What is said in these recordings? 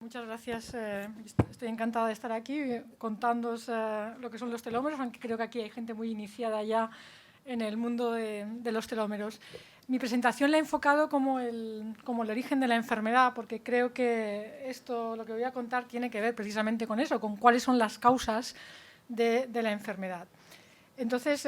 Muchas gracias. Estoy encantada de estar aquí contándoos lo que son los telómeros, aunque creo que aquí hay gente muy iniciada ya en el mundo de los telómeros. Mi presentación la he enfocado como el origen de la enfermedad, porque creo que lo que voy a contar, tiene que ver precisamente con eso, con cuáles son las causas de la enfermedad. Entonces,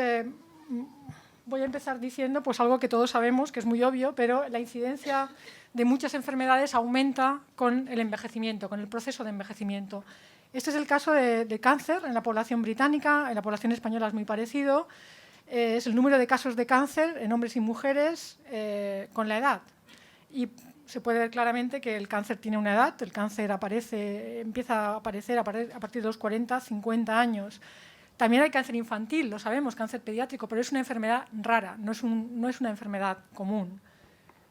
voy a empezar diciendo pues, algo que todos sabemos, que es muy obvio, pero la incidencia de muchas enfermedades aumenta con el envejecimiento, con el proceso de envejecimiento. Este es el caso de cáncer en la población británica, en la población española es muy parecido. Es el número de casos de cáncer en hombres y mujeres con la edad. Y se puede ver claramente que el cáncer tiene una edad, el cáncer empieza a aparecer a partir de los 40, 50 años. También hay cáncer infantil, lo sabemos, cáncer pediátrico, pero es una enfermedad rara, no es una enfermedad común.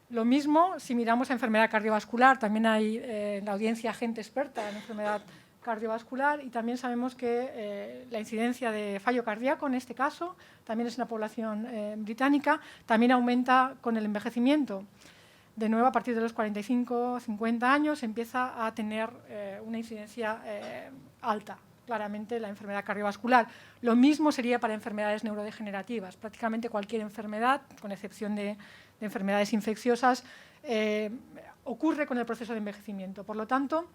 Lo mismo si miramos a enfermedad cardiovascular, también hay en la audiencia gente experta en enfermedad cardiovascular y también sabemos que la incidencia de fallo cardíaco, en este caso, también es en la población británica, también aumenta con el envejecimiento. De nuevo, a partir de los 45, 50 años, empieza a tener una incidencia alta, claramente, la enfermedad cardiovascular. Lo mismo sería para enfermedades neurodegenerativas. Prácticamente cualquier enfermedad, con excepción de enfermedades infecciosas, ocurre con el proceso de envejecimiento. Por lo tanto,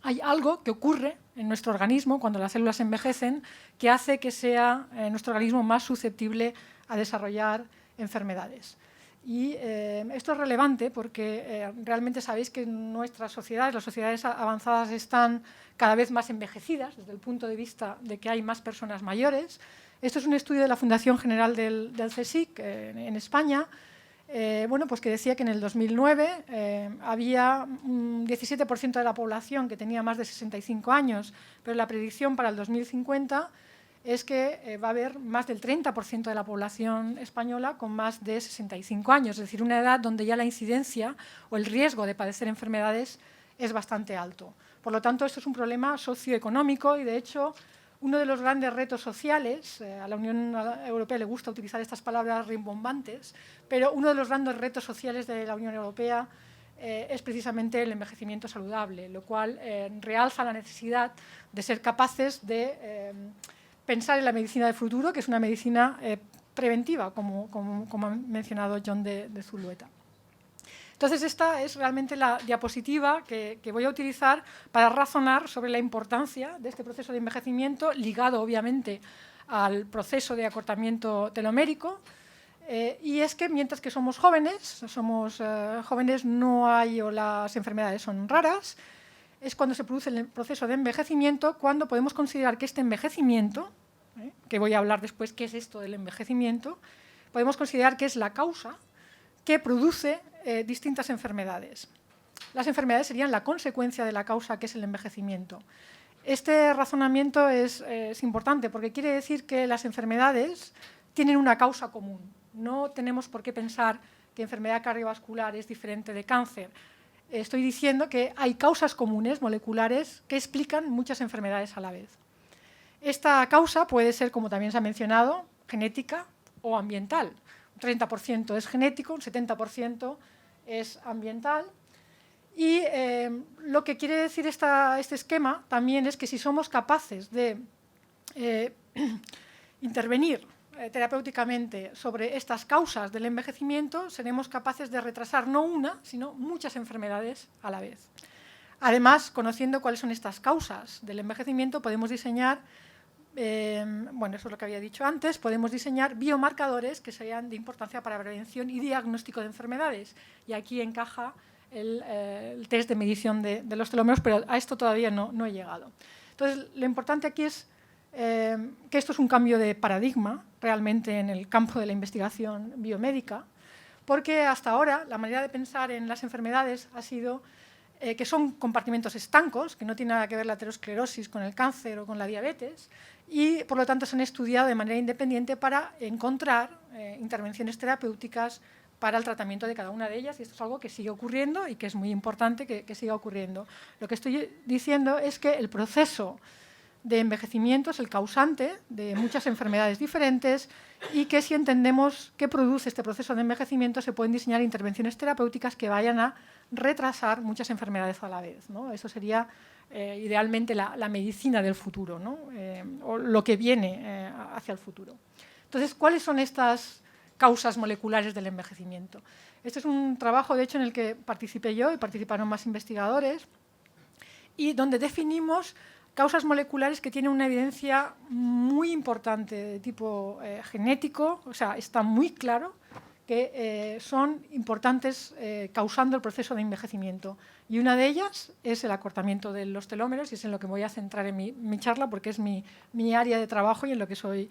hay algo que ocurre en nuestro organismo cuando las células envejecen que hace que sea nuestro organismo más susceptible a desarrollar enfermedades. Y esto es relevante porque realmente sabéis que nuestras sociedades, las sociedades avanzadas, están cada vez más envejecidas desde el punto de vista de que hay más personas mayores. Esto es un estudio de la Fundación General del CSIC en España, pues que decía que en el 2009 había un 17% de la población que tenía más de 65 años, pero la predicción para el 2050 es que va a haber más del 30% de la población española con más de 65 años, es decir, una edad donde ya la incidencia o el riesgo de padecer enfermedades es bastante alto. Por lo tanto, esto es un problema socioeconómico y, de hecho, uno de los grandes retos sociales, a la Unión Europea le gusta utilizar estas palabras rimbombantes, pero uno de los grandes retos sociales de la Unión Europea es precisamente el envejecimiento saludable, lo cual realza la necesidad de ser capaces de pensar en la medicina del futuro, que es una medicina preventiva, como ha mencionado John de Zulueta. Entonces, esta es realmente la diapositiva que voy a utilizar para razonar sobre la importancia de este proceso de envejecimiento, ligado, obviamente, al proceso de acortamiento telomérico. Y es que mientras que somos jóvenes, no hay o las enfermedades son raras, es cuando se produce el proceso de envejecimiento, cuando podemos considerar que este envejecimiento, que voy a hablar después qué es esto del envejecimiento, podemos considerar que es la causa que produce distintas enfermedades. Las enfermedades serían la consecuencia de la causa, que es el envejecimiento. Este razonamiento es importante porque quiere decir que las enfermedades tienen una causa común. No tenemos por qué pensar que enfermedad cardiovascular es diferente de cáncer. Estoy diciendo que hay causas comunes moleculares que explican muchas enfermedades a la vez. Esta causa puede ser, como también se ha mencionado, genética o ambiental. Un 30% es genético, un 70% es ambiental. Y lo que quiere decir este esquema también es que si somos capaces de intervenir terapéuticamente sobre estas causas del envejecimiento, seremos capaces de retrasar no una, sino muchas enfermedades a la vez. Además, conociendo cuáles son estas causas del envejecimiento, podemos diseñar, eso es lo que había dicho antes, podemos diseñar biomarcadores que sean de importancia para prevención y diagnóstico de enfermedades. Y aquí encaja el test de medición de los telómeros, pero a esto todavía no he llegado. Entonces, lo importante aquí es que esto es un cambio de paradigma realmente en el campo de la investigación biomédica, porque hasta ahora la manera de pensar en las enfermedades ha sido que son compartimentos estancos, que no tiene nada que ver la aterosclerosis con el cáncer o con la diabetes, y por lo tanto se han estudiado de manera independiente para encontrar intervenciones terapéuticas para el tratamiento de cada una de ellas, y esto es algo que sigue ocurriendo y que es muy importante que siga ocurriendo. Lo que estoy diciendo es que el proceso de envejecimiento, es el causante de muchas enfermedades diferentes y que si entendemos qué produce este proceso de envejecimiento se pueden diseñar intervenciones terapéuticas que vayan a retrasar muchas enfermedades a la vez, ¿no? Eso sería idealmente la medicina del futuro, ¿no? O lo que viene hacia el futuro. Entonces, ¿cuáles son estas causas moleculares del envejecimiento? Este es un trabajo, de hecho, en el que participé yo y participaron más investigadores y donde definimos causas moleculares que tienen una evidencia muy importante de tipo genético, o sea, está muy claro que son importantes causando el proceso de envejecimiento. Y una de ellas es el acortamiento de los telómeros, y es en lo que me voy a centrar en mi charla, porque es mi área de trabajo y en lo que soy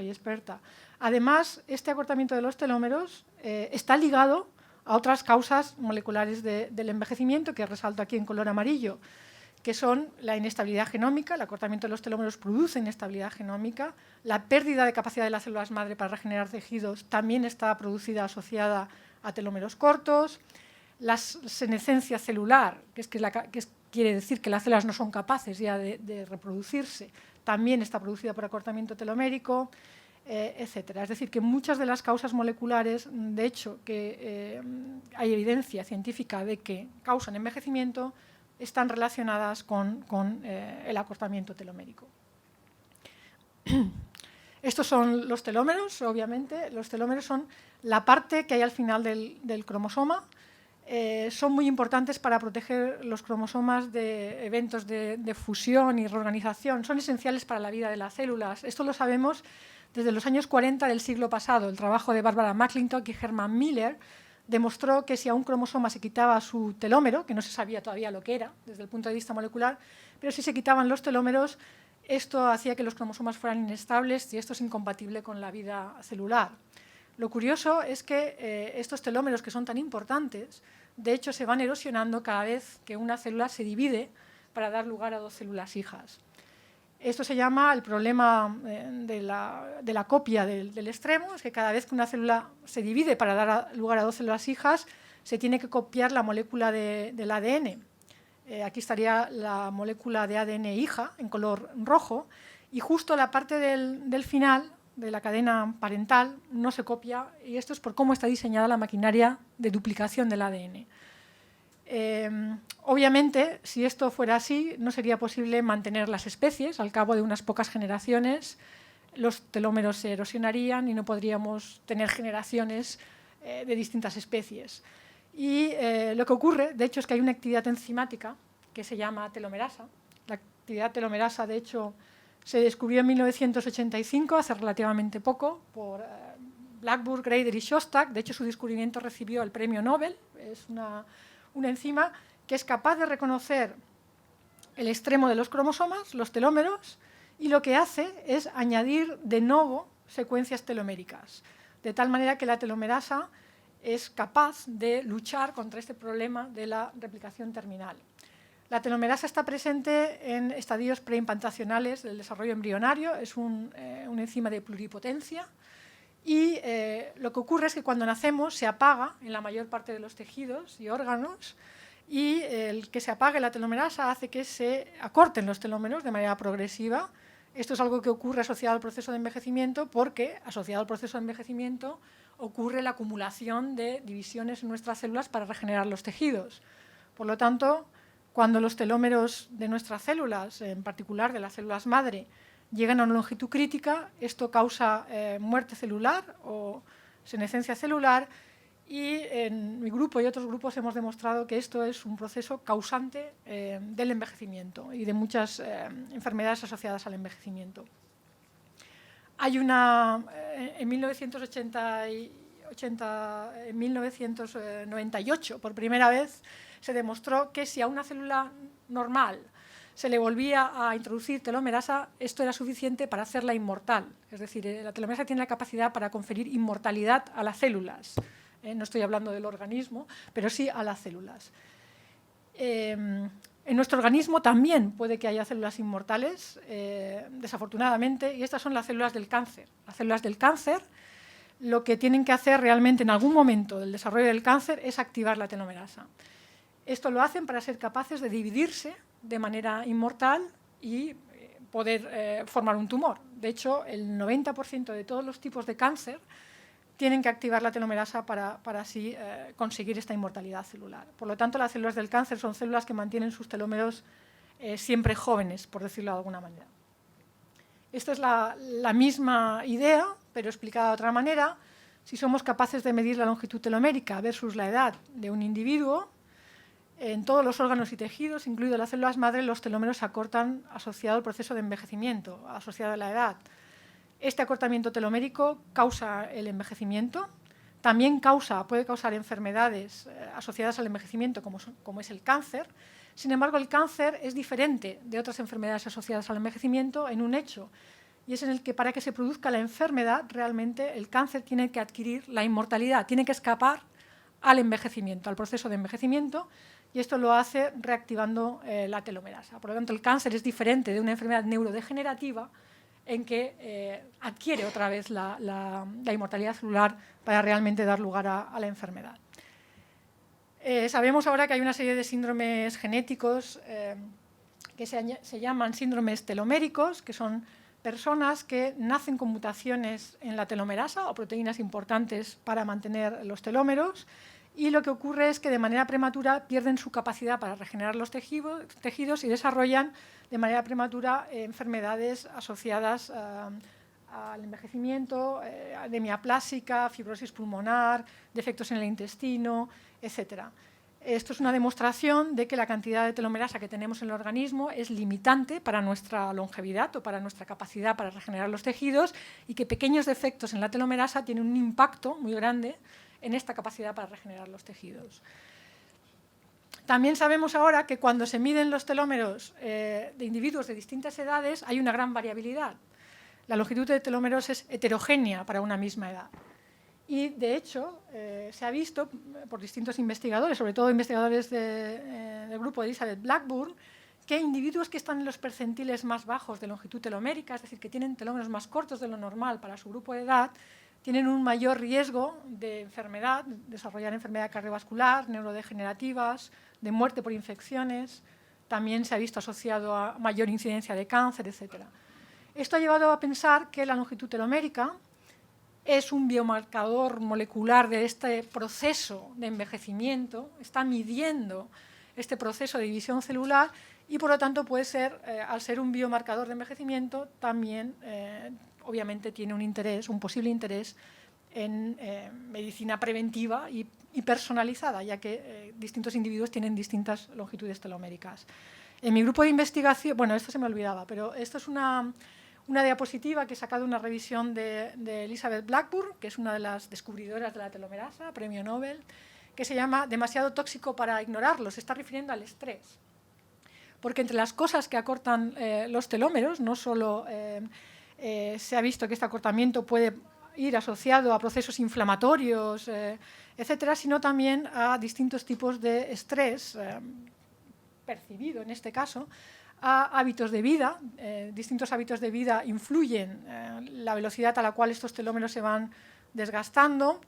experta. Además, este acortamiento de los telómeros está ligado a otras causas moleculares del envejecimiento, que resalto aquí en color amarillo, que son la inestabilidad genómica. El acortamiento de los telómeros produce inestabilidad genómica. La pérdida de capacidad de las células madre para regenerar tejidos también está producida asociada a telómeros cortos. La senescencia celular, quiere decir que las células no son capaces ya de reproducirse, también está producida por acortamiento telomérico, etcétera. Es decir, que muchas de las causas moleculares, de hecho, que hay evidencia científica de que causan envejecimiento, están relacionadas con el acortamiento telomérico. Estos son los telómeros, obviamente. Los telómeros son la parte que hay al final del cromosoma. Son muy importantes para proteger los cromosomas de eventos de fusión y reorganización. Son esenciales para la vida de las células. Esto lo sabemos desde los años 40 del siglo pasado. El trabajo de Barbara McClintock y Herman Miller demostró que si a un cromosoma se quitaba su telómero, que no se sabía todavía lo que era desde el punto de vista molecular, pero si se quitaban los telómeros, esto hacía que los cromosomas fueran inestables y esto es incompatible con la vida celular. Lo curioso es que estos telómeros, que son tan importantes, de hecho se van erosionando cada vez que una célula se divide para dar lugar a dos células hijas. Esto se llama el problema de la copia del extremo, es que cada vez que una célula se divide para dar lugar a dos células hijas, se tiene que copiar la molécula del ADN. Aquí estaría la molécula de ADN hija, en color rojo, y justo la parte del final, de la cadena parental, no se copia, y esto es por cómo está diseñada la maquinaria de duplicación del ADN. Obviamente, si esto fuera así, no sería posible mantener las especies. Al cabo de unas pocas generaciones, los telómeros se erosionarían y no podríamos tener generaciones de distintas especies. Y lo que ocurre, de hecho, es que hay una actividad enzimática que se llama telomerasa. La actividad telomerasa, de hecho, se descubrió en 1985, hace relativamente poco, por Blackburn, Grader y Shostak. De hecho, su descubrimiento recibió el premio Nobel. Es una enzima que es capaz de reconocer el extremo de los cromosomas, los telómeros, y lo que hace es añadir de nuevo secuencias teloméricas, de tal manera que la telomerasa es capaz de luchar contra este problema de la replicación terminal. La telomerasa está presente en estadios preimplantacionales del desarrollo embrionario, es una enzima de pluripotencia, y lo que ocurre es que cuando nacemos se apaga en la mayor parte de los tejidos y órganos, y el que se apague la telomerasa hace que se acorten los telómeros de manera progresiva. Esto es algo que ocurre asociado al proceso de envejecimiento, porque asociado al proceso de envejecimiento ocurre la acumulación de divisiones en nuestras células para regenerar los tejidos. Por lo tanto, cuando los telómeros de nuestras células, en particular de las células madre, llegan a una longitud crítica, esto causa muerte celular o senescencia celular, y en mi grupo y otros grupos hemos demostrado que esto es un proceso causante del envejecimiento y de muchas enfermedades asociadas al envejecimiento. Hay en 1998, por primera vez, se demostró que si a una célula normal se le volvía a introducir telomerasa, esto era suficiente para hacerla inmortal. Es decir, la telomerasa tiene la capacidad para conferir inmortalidad a las células. No estoy hablando del organismo, pero sí a las células. En nuestro organismo también puede que haya células inmortales, desafortunadamente, y estas son las células del cáncer. Las células del cáncer lo que tienen que hacer realmente en algún momento del desarrollo del cáncer es activar la telomerasa. Esto lo hacen para ser capaces de dividirse de manera inmortal y poder formar un tumor. De hecho, el 90% de todos los tipos de cáncer tienen que activar la telomerasa para así conseguir esta inmortalidad celular. Por lo tanto, las células del cáncer son células que mantienen sus telómeros siempre jóvenes, por decirlo de alguna manera. Esta es la misma idea, pero explicada de otra manera. Si somos capaces de medir la longitud telomérica versus la edad de un individuo, en todos los órganos y tejidos, incluidas las células madre, los telómeros se acortan asociado al proceso de envejecimiento, asociado a la edad. Este acortamiento telomérico causa el envejecimiento, también puede causar enfermedades asociadas al envejecimiento, como es el cáncer. Sin embargo, el cáncer es diferente de otras enfermedades asociadas al envejecimiento en un hecho, y es en el que para que se produzca la enfermedad, realmente el cáncer tiene que adquirir la inmortalidad, tiene que escapar al envejecimiento, al proceso de envejecimiento, y esto lo hace reactivando la telomerasa. Por lo tanto, el cáncer es diferente de una enfermedad neurodegenerativa en que adquiere otra vez la inmortalidad celular para realmente dar lugar a la enfermedad. Sabemos ahora que hay una serie de síndromes genéticos que se llaman síndromes teloméricos, que son personas que nacen con mutaciones en la telomerasa o proteínas importantes para mantener los telómeros, y lo que ocurre es que de manera prematura pierden su capacidad para regenerar los tejidos y desarrollan de manera prematura enfermedades asociadas al envejecimiento, anemia plásica, fibrosis pulmonar, defectos en el intestino, etc. Esto es una demostración de que la cantidad de telomerasa que tenemos en el organismo es limitante para nuestra longevidad o para nuestra capacidad para regenerar los tejidos, y que pequeños defectos en la telomerasa tienen un impacto muy grande en esta capacidad para regenerar los tejidos. También sabemos ahora que cuando se miden los telómeros de individuos de distintas edades hay una gran variabilidad. La longitud de telómeros es heterogénea para una misma edad. Y, de hecho, se ha visto por distintos investigadores, sobre todo investigadores del grupo de Elizabeth Blackburn, que individuos que están en los percentiles más bajos de longitud telomérica, es decir, que tienen telómeros más cortos de lo normal para su grupo de edad, tienen un mayor riesgo de enfermedad, desarrollar enfermedad cardiovascular, neurodegenerativas, de muerte por infecciones. También se ha visto asociado a mayor incidencia de cáncer, etc. Esto ha llevado a pensar que la longitud telomérica es un biomarcador molecular de este proceso de envejecimiento, está midiendo este proceso de división celular y, por lo tanto, puede ser, al ser un biomarcador de envejecimiento, también obviamente tiene un posible interés en medicina preventiva y personalizada, ya que distintos individuos tienen distintas longitudes teloméricas. En mi grupo de investigación, bueno, esto se me olvidaba, pero esto es una diapositiva que he sacado de una revisión de Elizabeth Blackburn, que es una de las descubridoras de la telomerasa, premio Nobel, que se llama Demasiado tóxico para ignorarlo. Se está refiriendo al estrés. Porque entre las cosas que acortan los telómeros, no solo se ha visto que este acortamiento puede ir asociado a procesos inflamatorios, etcétera, sino también a distintos tipos de estrés percibido, en este caso, a hábitos de vida. Distintos hábitos de vida influyen la velocidad a la cual estos telómeros se van desgastando.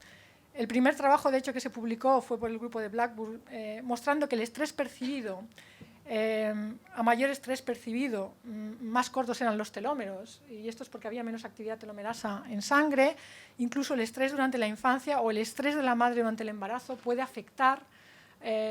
El primer trabajo, de hecho, que se publicó fue por el grupo de Blackburn, mostrando que el estrés percibido, a mayor estrés percibido, más cortos eran los telómeros, y esto es porque había menos actividad telomerasa en sangre. Incluso el estrés durante la infancia o el estrés de la madre durante el embarazo puede afectar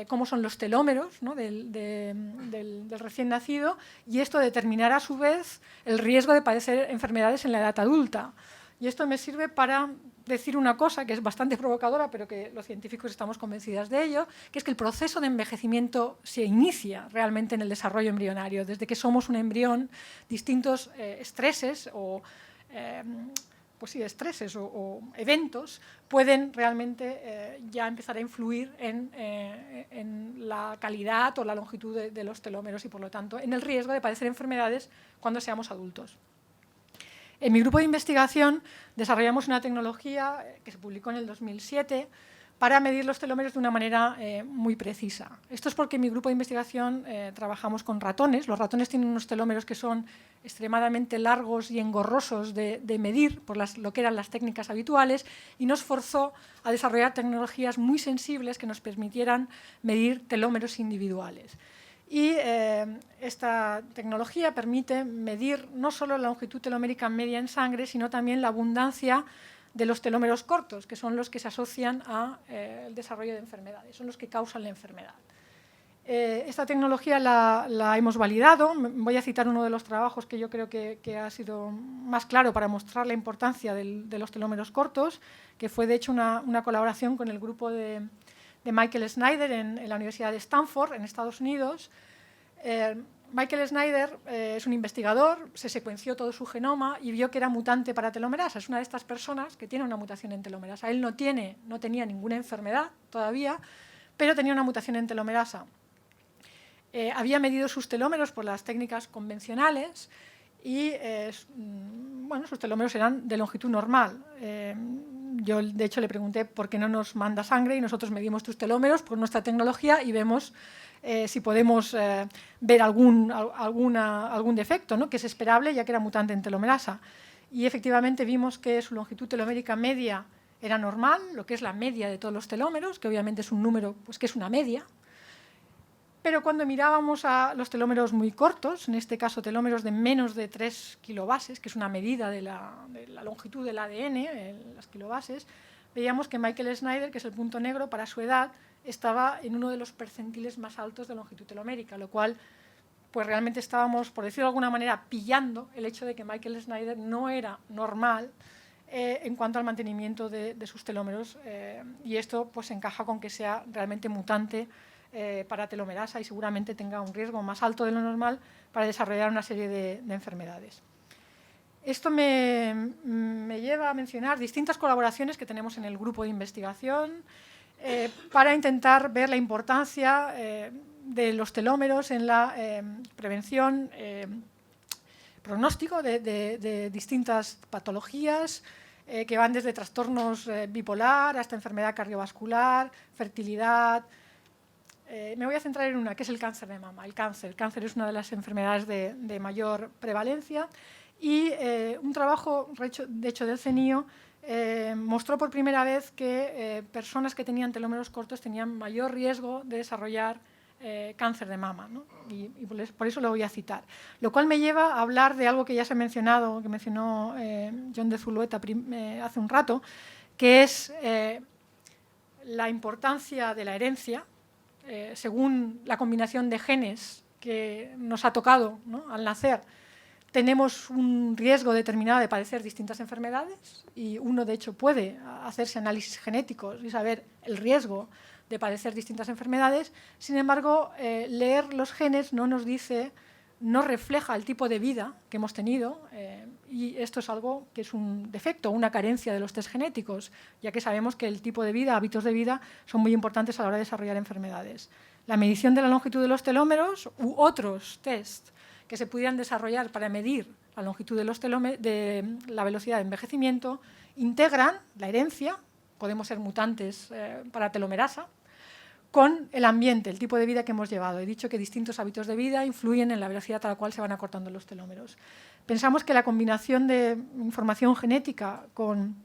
cómo son los telómeros, ¿no?, del recién nacido, y esto determinará a su vez el riesgo de padecer enfermedades en la edad adulta. Y esto me sirve para decir una cosa que es bastante provocadora, pero que los científicos estamos convencidas de ello, que es que el proceso de envejecimiento se inicia realmente en el desarrollo embrionario. Desde que somos un embrión, distintos estreses o estreses o eventos pueden realmente ya empezar a influir en la calidad o la longitud de los telómeros y, por lo tanto, en el riesgo de padecer enfermedades cuando seamos adultos. En mi grupo de investigación desarrollamos una tecnología que se publicó en el 2007 para medir los telómeros de una manera muy precisa. Esto es porque en mi grupo de investigación trabajamos con ratones. Los ratones tienen unos telómeros que son extremadamente largos y engorrosos de medir por lo que eran las técnicas habituales, y nos forzó a desarrollar tecnologías muy sensibles que nos permitieran medir telómeros individuales. Y esta tecnología permite medir no solo la longitud telomérica media en sangre, sino también la abundancia de los telómeros cortos, que son los que se asocian al desarrollo de enfermedades, son los que causan la enfermedad. Esta tecnología la hemos validado. Voy a citar uno de los trabajos que yo creo que ha sido más claro para mostrar la importancia de los telómeros cortos, que fue de hecho una colaboración con el grupo de Michael Snyder en la Universidad de Stanford, en Estados Unidos. Michael Snyder es un investigador, se secuenció todo su genoma y vio que era mutante para telomerasa. Es una de estas personas que tiene una mutación en telomerasa. Él no tenía ninguna enfermedad todavía, pero tenía una mutación en telomerasa. Había medido sus telómeros por las técnicas convencionales y bueno, sus telómeros eran de longitud normal. Yo, de hecho, le pregunté por qué no nos manda sangre y nosotros medimos tus telómeros por nuestra tecnología y vemos si podemos ver algún defecto, ¿no?, que es esperable ya que era mutante en telomerasa. Y efectivamente vimos que su longitud telomérica media era normal, lo que es la media de todos los telómeros, que obviamente es un número pues, que es una media. Pero cuando mirábamos a los telómeros muy cortos, en este caso telómeros de menos de 3 kilobases, que es una medida de la longitud del ADN, las kilobases, veíamos que Michael Snyder, que es el punto negro, para su edad, estaba en uno de los percentiles más altos de longitud telomérica, lo cual pues realmente estábamos, por decirlo de alguna manera, pillando el hecho de que Michael Snyder no era normal en cuanto al mantenimiento de sus telómeros, y esto pues encaja con que sea realmente mutante para telomerasa y seguramente tenga un riesgo más alto de lo normal para desarrollar una serie de enfermedades. Esto me lleva a mencionar distintas colaboraciones que tenemos en el grupo de investigación para intentar ver la importancia de los telómeros en la prevención, pronóstico de distintas patologías que van desde trastornos bipolar hasta enfermedad cardiovascular, fertilidad. Me voy a centrar en una, que es el cáncer de mama. El cáncer es una de las enfermedades de mayor prevalencia y un trabajo, de hecho, del CNIO mostró por primera vez que personas que tenían telómeros cortos tenían mayor riesgo de desarrollar cáncer de mama, ¿no? Y por eso lo voy a citar. Lo cual me lleva a hablar de algo que ya se ha mencionado, que mencionó John de Zulueta hace un rato, que es la importancia de la herencia. Según la combinación de genes que nos ha tocado, ¿no?, al nacer, tenemos un riesgo determinado de padecer distintas enfermedades y uno, de hecho, puede hacerse análisis genéticos y saber el riesgo de padecer distintas enfermedades. Sin embargo, leer los genes no refleja el tipo de vida que hemos tenido y esto es algo que es un defecto, una carencia de los test genéticos, ya que sabemos que el tipo de vida, hábitos de vida, son muy importantes a la hora de desarrollar enfermedades. La medición de la longitud de los telómeros u otros test que se pudieran desarrollar para medir la longitud de los telómeros, de la velocidad de envejecimiento, integran la herencia, podemos ser mutantes para telomerasa, con el ambiente, el tipo de vida que hemos llevado. He dicho que distintos hábitos de vida influyen en la velocidad a la cual se van acortando los telómeros. Pensamos que la combinación de información genética con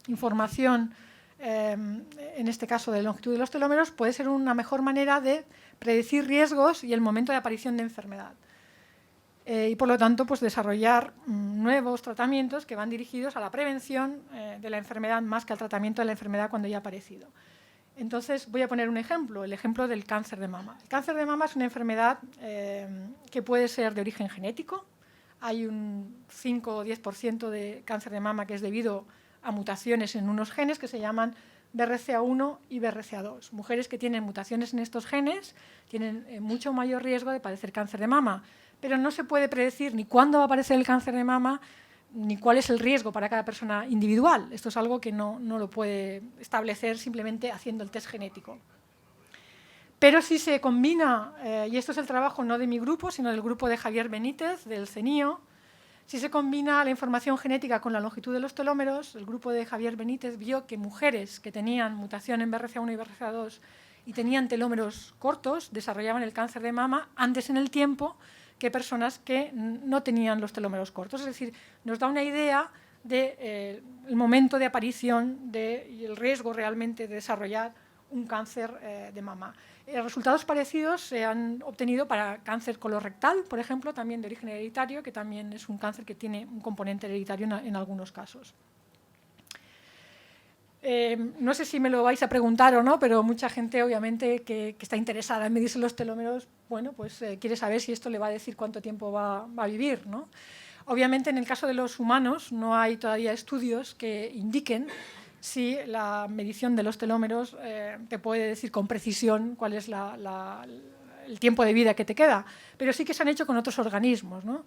información, en este caso de longitud de los telómeros, puede ser una mejor manera de predecir riesgos y el momento de aparición de enfermedad. Y por lo tanto, pues desarrollar nuevos tratamientos que van dirigidos a la prevención de la enfermedad más que al tratamiento de la enfermedad cuando ya ha aparecido. Entonces, voy a poner un ejemplo, el ejemplo del cáncer de mama. El cáncer de mama es una enfermedad que puede ser de origen genético. Hay un 5 o 10% de cáncer de mama que es debido a mutaciones en unos genes que se llaman BRCA1 y BRCA2. Mujeres que tienen mutaciones en estos genes tienen mucho mayor riesgo de padecer cáncer de mama, pero no se puede predecir ni cuándo va a aparecer el cáncer de mama, ni cuál es el riesgo para cada persona individual. Esto es algo que no lo puede establecer simplemente haciendo el test genético. Pero si se combina, y esto es el trabajo no de mi grupo, sino del grupo de Javier Benítez, del CNIO, si se combina la información genética con la longitud de los telómeros, el grupo de Javier Benítez vio que mujeres que tenían mutación en BRCA1 y BRCA2 y tenían telómeros cortos desarrollaban el cáncer de mama antes en el tiempo que personas que no tenían los telómeros cortos. Es decir, nos da una idea del momento de aparición y el riesgo realmente de desarrollar un cáncer de mama. Resultados parecidos se han obtenido para cáncer colorectal, por ejemplo, también de origen hereditario, que también es un cáncer que tiene un componente hereditario en algunos casos. No sé si me lo vais a preguntar o no, pero mucha gente, obviamente, que está interesada en medirse los telómeros, bueno, pues quiere saber si esto le va a decir cuánto tiempo va a vivir, ¿no? Obviamente, en el caso de los humanos, no hay todavía estudios que indiquen si la medición de los telómeros te puede decir con precisión cuál es el tiempo de vida que te queda, pero sí que se han hecho con otros organismos, ¿no?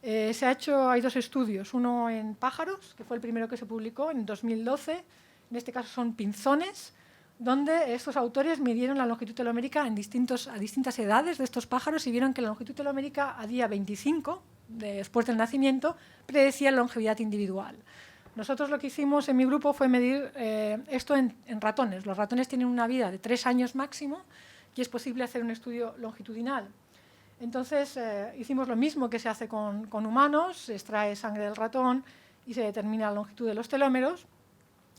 Hay 2 estudios, uno en pájaros, que fue el primero que se publicó en 2012, en este caso son pinzones, donde estos autores midieron la longitud telomérica a distintas edades de estos pájaros y vieron que la longitud telomérica a día 25, después del nacimiento, predecía longevidad individual. Nosotros lo que hicimos en mi grupo fue medir esto en ratones. Los ratones tienen una vida de 3 años máximo y es posible hacer un estudio longitudinal. Entonces hicimos lo mismo que se hace con humanos, se extrae sangre del ratón y se determina la longitud de los telómeros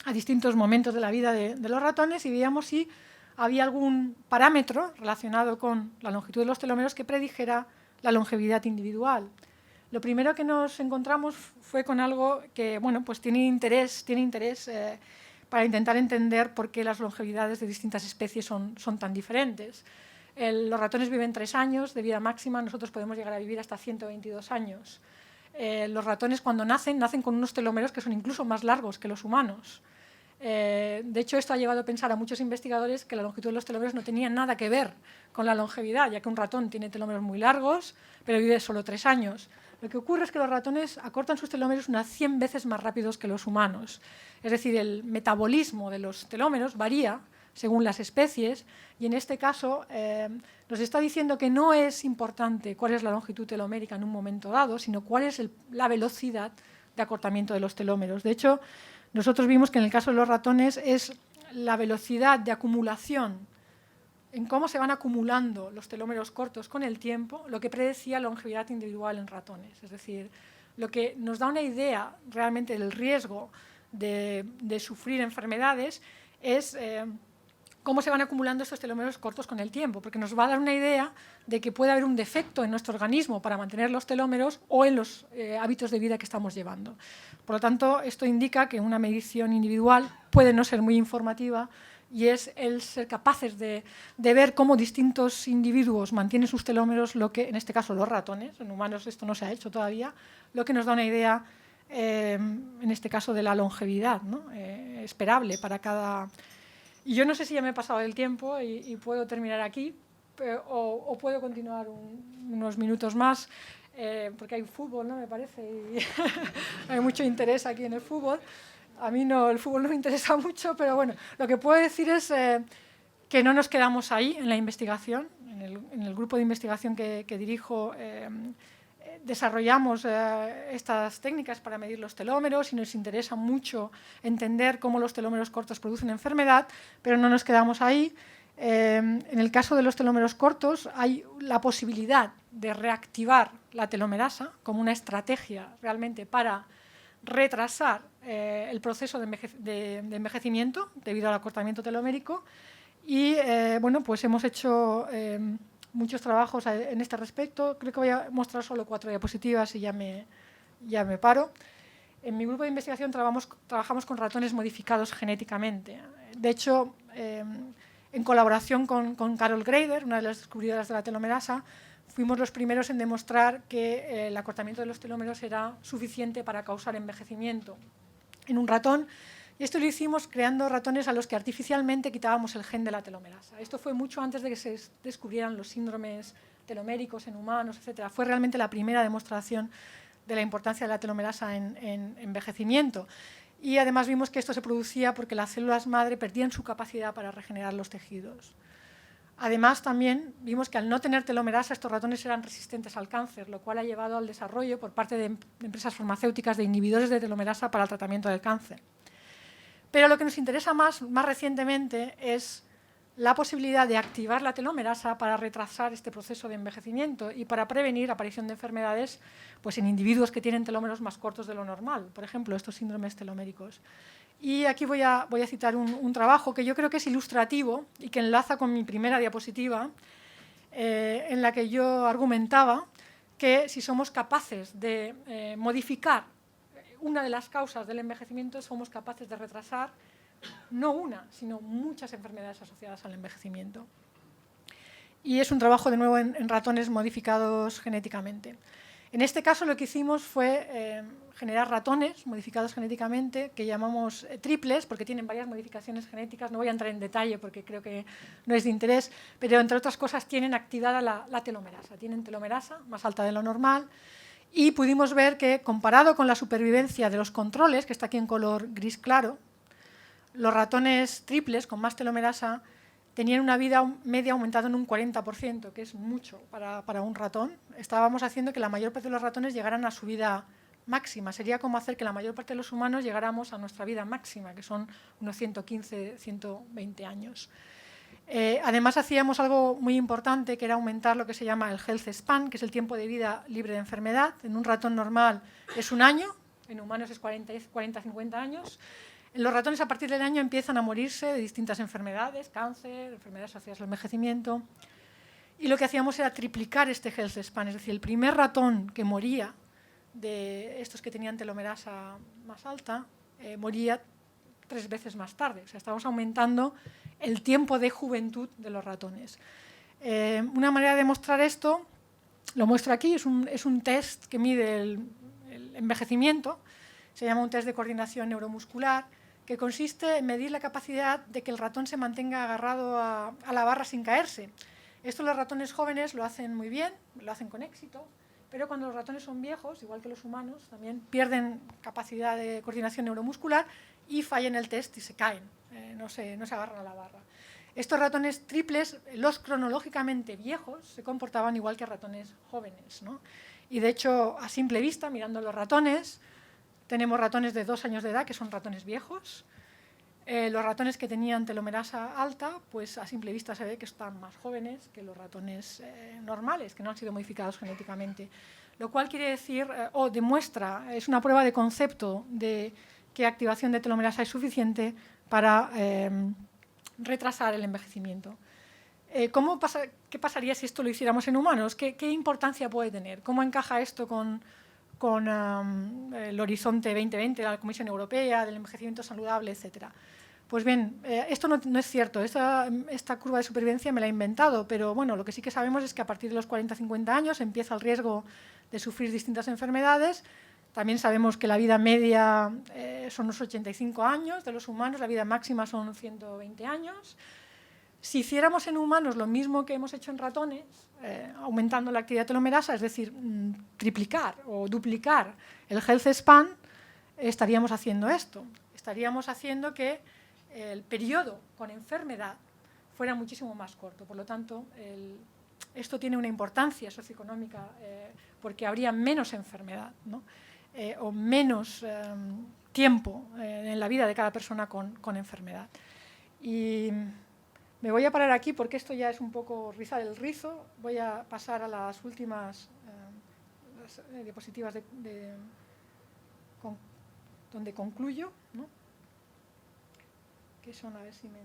a distintos momentos de la vida de los ratones y veíamos si había algún parámetro relacionado con la longitud de los telómeros que predijera la longevidad individual. Lo primero que nos encontramos fue con algo que, bueno, pues tiene interés para intentar entender por qué las longevidades de distintas especies son tan diferentes. Los ratones viven 3 años de vida máxima, nosotros podemos llegar a vivir hasta 122 años. Los ratones cuando nacen con unos telómeros que son incluso más largos que los humanos. De hecho, esto ha llevado a pensar a muchos investigadores que la longitud de los telómeros no tenía nada que ver con la longevidad, ya que un ratón tiene telómeros muy largos, pero vive solo 3 años. Lo que ocurre es que los ratones acortan sus telómeros unas 100 veces más rápidos que los humanos. Es decir, el metabolismo de los telómeros varía según las especies y en este caso nos está diciendo que no es importante cuál es la longitud telomérica en un momento dado, sino cuál es la velocidad de acortamiento de los telómeros. De hecho, nosotros vimos que en el caso de los ratones es la velocidad de acumulación, en cómo se van acumulando los telómeros cortos con el tiempo, lo que predecía longevidad individual en ratones. Es decir, lo que nos da una idea realmente del riesgo de sufrir enfermedades es cómo se van acumulando estos telómeros cortos con el tiempo, porque nos va a dar una idea de que puede haber un defecto en nuestro organismo para mantener los telómeros o en los hábitos de vida que estamos llevando. Por lo tanto, esto indica que una medición individual puede no ser muy informativa y es el ser capaces de ver cómo distintos individuos mantienen sus telómeros, lo que, en este caso los ratones, en humanos esto no se ha hecho todavía, lo que nos da una idea, en este caso, de la longevidad, ¿no? Esperable para cada... Y yo no sé si ya me he pasado el tiempo y puedo terminar aquí o puedo continuar unos minutos más, porque hay fútbol, ¿no? Me parece, y hay mucho interés aquí en el fútbol. A mí no, el fútbol no me interesa mucho, pero bueno, lo que puedo decir es que no nos quedamos ahí en la investigación. En el grupo de investigación que dirijo desarrollamos estas técnicas para medir los telómeros y nos interesa mucho entender cómo los telómeros cortos producen enfermedad, pero no nos quedamos ahí. En el caso de los telómeros cortos hay la posibilidad de reactivar la telomerasa como una estrategia realmente para retrasar el proceso de envejecimiento debido al acortamiento telomérico y bueno, pues hemos hecho muchos trabajos en este respecto. Creo que voy a mostrar solo 4 diapositivas y ya me paro. En mi grupo de investigación trabajamos con ratones modificados genéticamente. De hecho, en colaboración con Carol Greider, una de las descubridoras de la telomerasa, fuimos los primeros en demostrar que el acortamiento de los telómeros era suficiente para causar envejecimiento en un ratón. Y esto lo hicimos creando ratones a los que artificialmente quitábamos el gen de la telomerasa. Esto fue mucho antes de que se descubrieran los síndromes teloméricos en humanos, etc. Fue realmente la primera demostración de la importancia de la telomerasa en envejecimiento. Y además vimos que esto se producía porque las células madre perdían su capacidad para regenerar los tejidos. Además, también vimos que al no tener telomerasa, estos ratones eran resistentes al cáncer, lo cual ha llevado al desarrollo por parte de empresas farmacéuticas de inhibidores de telomerasa para el tratamiento del cáncer. Pero lo que nos interesa más recientemente es la posibilidad de activar la telomerasa para retrasar este proceso de envejecimiento y para prevenir la aparición de enfermedades pues, en individuos que tienen telómeros más cortos de lo normal, por ejemplo, estos síndromes teloméricos. Y aquí voy a citar un trabajo que yo creo que es ilustrativo y que enlaza con mi primera diapositiva, en la que yo argumentaba que si somos capaces de modificar una de las causas del envejecimiento, somos capaces de retrasar no una, sino muchas enfermedades asociadas al envejecimiento. Y es un trabajo, de nuevo, en ratones modificados genéticamente. En este caso lo que hicimos fue generar ratones modificados genéticamente, que llamamos triples, porque tienen varias modificaciones genéticas. No voy a entrar en detalle porque creo que no es de interés, pero entre otras cosas tienen activada la telomerasa. Tienen telomerasa más alta de lo normal, y pudimos ver que, comparado con la supervivencia de los controles, que está aquí en color gris claro, los ratones triples con más telomerasa tenían una vida media aumentada en un 40%, que es mucho para un ratón. Estábamos haciendo que la mayor parte de los ratones llegaran a su vida máxima. Sería como hacer que la mayor parte de los humanos llegáramos a nuestra vida máxima, que son unos 115, 120 años. Además, hacíamos algo muy importante, que era aumentar lo que se llama el health span, que es el tiempo de vida libre de enfermedad. En un ratón normal es 1 año, en humanos es 40-50 años. En los ratones, a partir del año, empiezan a morirse de distintas enfermedades, cáncer, enfermedades asociadas al envejecimiento. Y lo que hacíamos era triplicar este health span, es decir, el primer ratón que moría de estos que tenían telomerasa más alta, moría 3 veces más tarde. O sea, estábamos aumentando el tiempo de juventud de los ratones. Una manera de mostrar esto, lo muestro aquí, es un test que mide el envejecimiento. Se llama un test de coordinación neuromuscular, que consiste en medir la capacidad de que el ratón se mantenga agarrado a la barra sin caerse. Esto los ratones jóvenes lo hacen muy bien, lo hacen con éxito, pero cuando los ratones son viejos, igual que los humanos, también pierden capacidad de coordinación neuromuscular y fallan el test y se caen, no se agarran a la barra. Estos ratones triples, los cronológicamente viejos, se comportaban igual que ratones jóvenes, ¿no? Y de hecho, a simple vista, mirando los ratones, tenemos ratones de 2 años de edad, que son ratones viejos. Los ratones que tenían telomerasa alta, pues a simple vista se ve que están más jóvenes que los ratones normales, que no han sido modificados genéticamente. Lo cual quiere decir, o demuestra, es una prueba de concepto de que activación de telomerasa es suficiente para retrasar el envejecimiento. ¿Qué pasaría si esto lo hiciéramos en humanos? ¿Qué importancia puede tener? ¿Cómo encaja esto con el Horizonte 2020 de la Comisión Europea, del envejecimiento saludable, etcétera? Pues bien, esto no es cierto. Esta curva de supervivencia me la he inventado, pero bueno, lo que sí que sabemos es que a partir de los 40-50 años empieza el riesgo de sufrir distintas enfermedades. También sabemos que la vida media son unos 85 años de los humanos, la vida máxima son 120 años. Si hiciéramos en humanos lo mismo que hemos hecho en ratones, aumentando la actividad telomerasa, es decir, triplicar o duplicar el health span, estaríamos haciendo esto. Estaríamos haciendo que el periodo con enfermedad fuera muchísimo más corto. Por lo tanto, esto tiene una importancia socioeconómica porque habría menos enfermedad, ¿no? O menos tiempo en la vida de cada persona con enfermedad. Y me voy a parar aquí porque esto ya es un poco rizar el rizo. Voy a pasar a las últimas diapositivas donde concluyo, ¿no? Que son, a ver si me... A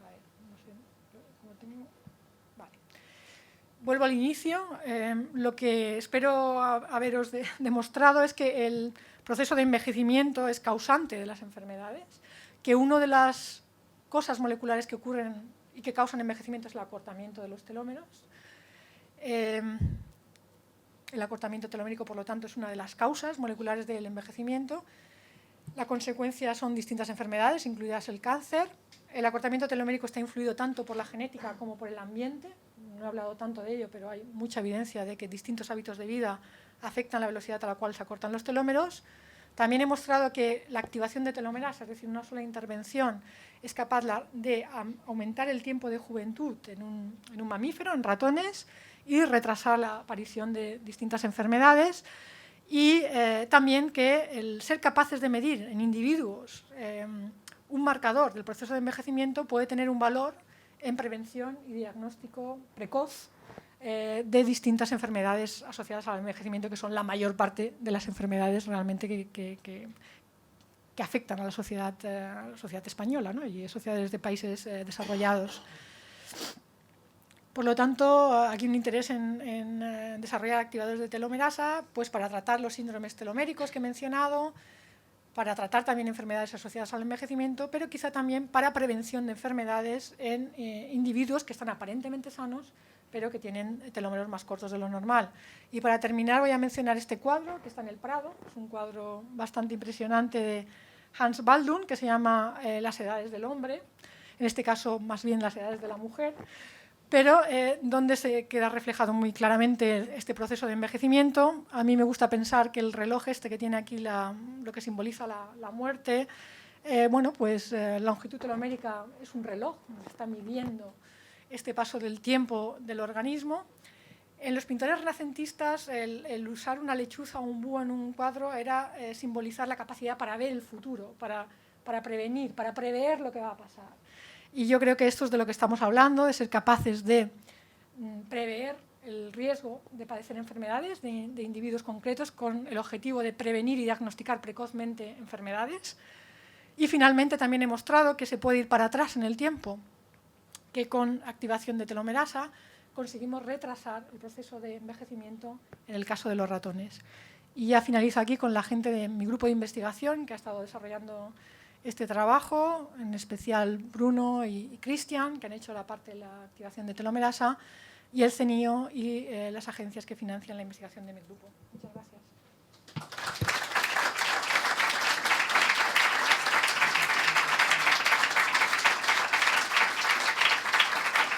ver, no sé, ¿cómo tengo? Vale. Vuelvo al inicio. Lo que espero haberos demostrado es que el proceso de envejecimiento es causante de las enfermedades, que una de las cosas moleculares que ocurren y que causan envejecimiento es el acortamiento de los telómeros. El acortamiento telomérico, por lo tanto, es una de las causas moleculares del envejecimiento. La consecuencia son distintas enfermedades, incluidas el cáncer. El acortamiento telomérico está influido tanto por la genética como por el ambiente. No he hablado tanto de ello, pero hay mucha evidencia de que distintos hábitos de vida afectan la velocidad a la cual se acortan los telómeros. También he mostrado que la activación de telomerasa, es decir, una sola intervención, es capaz de aumentar el tiempo de juventud en un mamífero, en ratones, y retrasar la aparición de distintas enfermedades. Y también que el ser capaces de medir en individuos un marcador del proceso de envejecimiento puede tener un valor en prevención y diagnóstico precoz de distintas enfermedades asociadas al envejecimiento, que son la mayor parte de las enfermedades realmente que afectan a la sociedad española, ¿no? Y sociedades de países desarrollados. Por lo tanto, aquí un interés en desarrollar activadores de telomerasa, pues para tratar los síndromes teloméricos que he mencionado, para tratar también enfermedades asociadas al envejecimiento, pero quizá también para prevención de enfermedades en individuos que están aparentemente sanos, pero que tienen telómeros más cortos de lo normal. Y para terminar voy a mencionar este cuadro que está en el Prado, es un cuadro bastante impresionante de Hans Baldung, que se llama Las edades del hombre, en este caso más bien las edades de la mujer, pero donde se queda reflejado muy claramente este proceso de envejecimiento. A mí me gusta pensar que el reloj este que tiene aquí lo que simboliza la muerte, bueno, pues la longitud telomérica es un reloj, está midiendo este paso del tiempo del organismo. En los pintores renacentistas, el usar una lechuza o un búho en un cuadro era simbolizar la capacidad para ver el futuro, para prevenir, para prever lo que va a pasar. Y yo creo que esto es de lo que estamos hablando, de ser capaces de prever el riesgo de padecer enfermedades de individuos concretos con el objetivo de prevenir y diagnosticar precozmente enfermedades. Y finalmente también he mostrado que se puede ir para atrás en el tiempo, que con activación de telomerasa conseguimos retrasar el proceso de envejecimiento en el caso de los ratones. Y ya finalizo aquí con la gente de mi grupo de investigación que ha estado desarrollando este trabajo, en especial Bruno y Cristian, que han hecho la parte de la activación de telomerasa, y el CNIO y las agencias que financian la investigación de mi grupo. Muchas gracias.